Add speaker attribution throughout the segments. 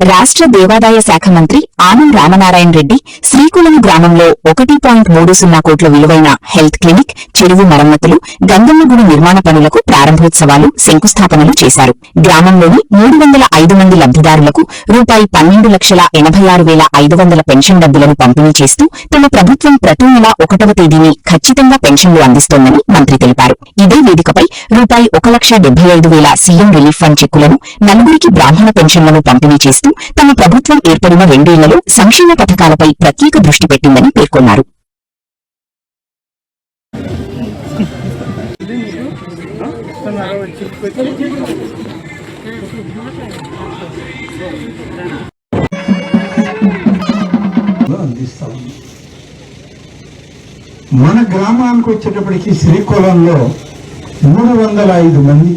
Speaker 1: రాష్ట్ర దేవాదాయ శాఖ మంత్రి ఆనం రామనారాయణ రెడ్డి శ్రీకుళం గ్రామంలో 1.30 కోట్ల విలువైన హెల్త్ క్లినిక్, చెరువు మరమ్మతులు, గంగమ్మగుడి నిర్మాణ పనులకు ప్రారంభోత్సవాలు, శంకుస్థాపనలు చేశారు. గ్రామంలోని 305 మంది లబ్ధిదారులకు రూపాయి 12,86,500 పెన్షన్ డబ్బులను పంపిణీ చేస్తూ తమ ప్రభుత్వం ప్రతి నెల 1వ తేదీని ఖచ్చితంగా పెన్షన్లు అందిస్తోందని మంత్రి తెలిపారు. ఇదే వేదికపై రూపాయి 1,75,000 సీఎం రిలీఫ్ ఫండ్ చెక్కులను, నలుగురికి బ్రాహ్మణ పెన్షన్లను పంపిణీ చేస్తూ తమ ప్రభుత్వం ఏర్పడిన 2 ఏళ్లలో సంక్షేమ పథకాలపై ప్రత్యేక దృష్టి పెట్టిందని పేర్కొన్నారు.
Speaker 2: మన గ్రామానికి వచ్చేటప్పటికి శ్రీకుళంలో 305 మంది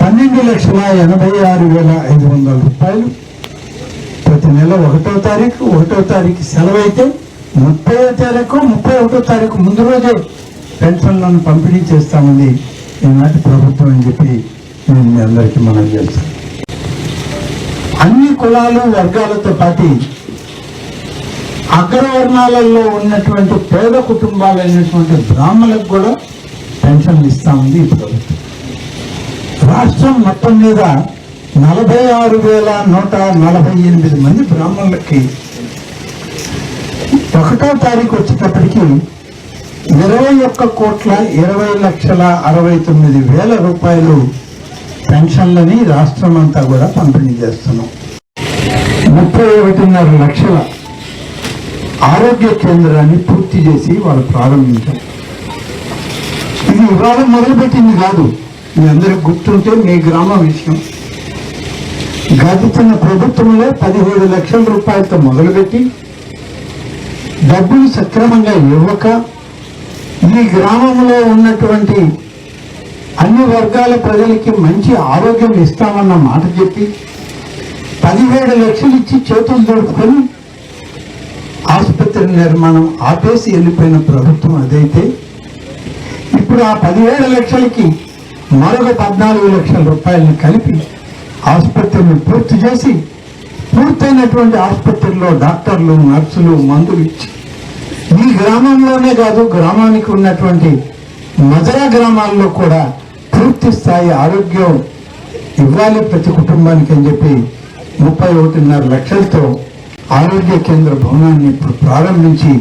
Speaker 2: 12,86,500 రూపాయలు ప్రతి నెల 1వ తారీఖు సెలవు అయితే 30వ తారీఖు 31వ తారీఖు ముందు రోజే పెన్షన్లను పంపిణీ చేస్తామని ఈనాటి ప్రభుత్వం అని చెప్పి నేను మీ అందరికీ మనం చేస్తాను. అన్ని కులాలు వర్గాలతో పాటు అగ్రవర్ణాలలో ఉన్నటువంటి పేద కుటుంబాలైనటువంటి బ్రాహ్మణులకు కూడా పెన్షన్లు ఇస్తా ఉంది ఈ ప్రభుత్వం. రాష్ట్రం మొత్తం మీద 46,148 మంది బ్రాహ్మణులకి 1వ తారీఖు వచ్చేటప్పటికి 21,20,69,000 రూపాయలు పెన్షన్లని రాష్ట్రం అంతా కూడా పంపిణీ చేస్తున్నాం. 31.5 లక్షల ఆరోగ్య కేంద్రాన్ని పూర్తి చేసి వాళ్ళు ప్రారంభించారు. ఇది ఇవాళ మొదలుపెట్టింది కాదు, మీ అందరికి గుర్తుంటే మీ గ్రామ విషయం. గడిచిన ప్రభుత్వంలో 17 లక్షల రూపాయలతో మొదలుపెట్టి డబ్బులు సక్రమంగా ఇవ్వక ఈ గ్రామంలో ఉన్నటువంటి అన్ని వర్గాల ప్రజలకి మంచి ఆరోగ్యం ఇస్తామన్న మాట చెప్పి 17 లక్షలు ఇచ్చి చేతులు దొరుకుకొని ఆసుపత్రి నిర్మాణం ఆపేసి వెళ్ళిపోయిన ప్రభుత్వం అదైతే, ఇప్పుడు ఆ 17 లక్షలకి మరొక 14 లక్షల రూపాయలను కలిపి ఆసుపత్రిని పూర్తి చేసి పూర్తయినటువంటి ఆసుపత్రిలో డాక్టర్లు, నర్సులు, మందులు ఇచ్చి ఈ గ్రామంలోనే కాదు గ్రామానికి ఉన్నటువంటి మధుర గ్రామాల్లో కూడా పూర్తి స్థాయి ఆరోగ్యం ఇవ్వాలి ప్రతి కుటుంబానికి అని చెప్పి 31.5 లక్షలతో ఆరోగ్య కేంద్ర భవనాన్ని ఇప్పుడు ప్రారంభించి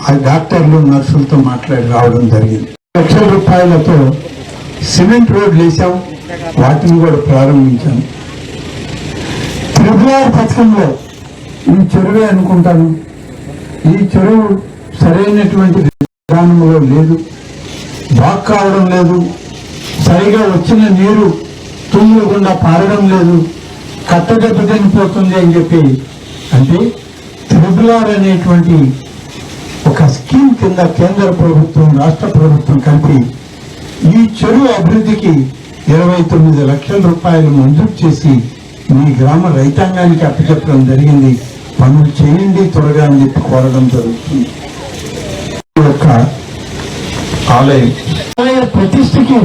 Speaker 2: ఆ డాక్టర్లు, నర్సులతో మాట్లాడి రావడం జరిగింది. 1 లక్షల రూపాయలతో సిమెంట్ రోడ్లు వేసాం, వాటిని కూడా ప్రారంభించాను. ట్రిపుల్ పథకంలో ఈ చెరువే అనుకుంటాను, ఈ చెరువు సరైనటువంటి విధానంలో లేదు, బాగు కావడం లేదు, సరిగా వచ్చిన నీరు తుమ్ములు గుండా పారడం లేదు, కట్టదెబ్బతినిపోతుంది అని చెప్పి, అంటే ట్రిపుల్ అనేటువంటి ఒక స్కీమ్ కింద కేంద్ర ప్రభుత్వం, రాష్ట్ర ప్రభుత్వం కలిపి ఈ చెరువు అభివృద్ధికి 29 లక్షల రూపాయలు మంజూరు చేసి మీ గ్రామ రైతాంగానికి అప్పచెప్పడం జరిగింది. పనులు చేయండి త్వరగా అని చెప్పి కోరడం జరుగుతుంది. ఆలయ ప్రతిష్టకి